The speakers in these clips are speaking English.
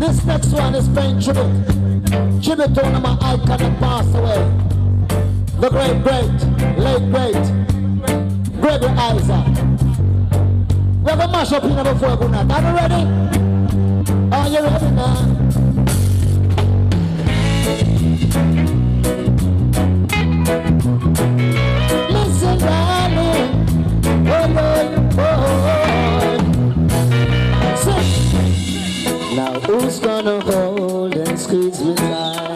This next one is paying tribute. Tribute to one of my icons that passed away. The late great, Gregory Isaac. We're gonna mash up here before we go now. Are you ready? Are you ready now? Listen, darling. Oh, Lord. Now who's gonna hold and squeeze me tight?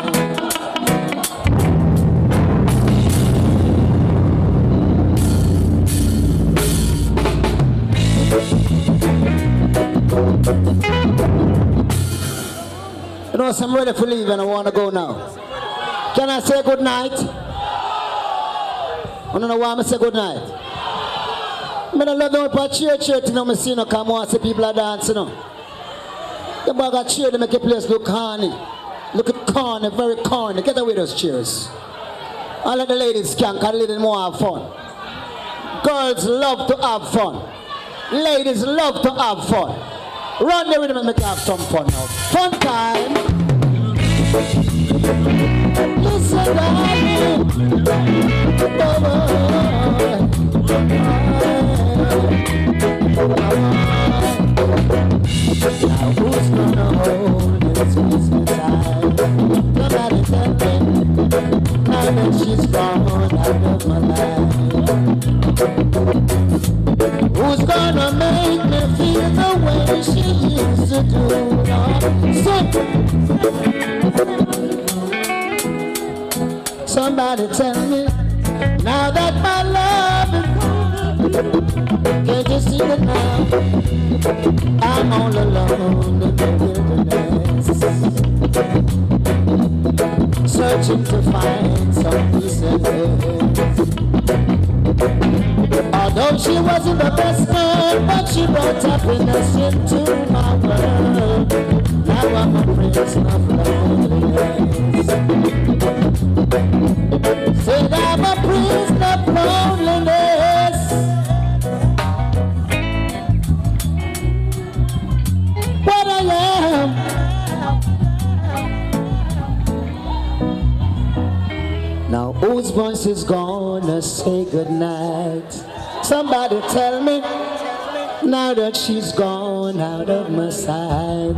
You know, I'm ready for leave and I want to go now. Can I say good night? I don't know why I say good night. I love them for church, you know, I see no come on, see people are dancing, you know. The bag of cheer to make a place look corny. Look at corny, very corny. Get away those cheers. I let the ladies can, because the ladies more have fun. Girls love to have fun. Ladies love to have fun. Run the rhythm and make you have some fun now. Fun time. Listen, darling. Now who's gonna hold and squeeze me tight? Nobody tell me. Now that she's gone out of my life. Who's gonna make me feel the way she used to do? Somebody tell me, now that my love is gone, can't you see it now? I'm all alone in the wilderness, searching to find some peace and rest. Although she wasn't the best man, but she brought happiness into my world. Now I'm a prisoner of loneliness. Said I'm a prisoner of loneliness. What I am. Now whose voice is gonna say goodnight? Somebody tell me, now that she's gone out of my sight.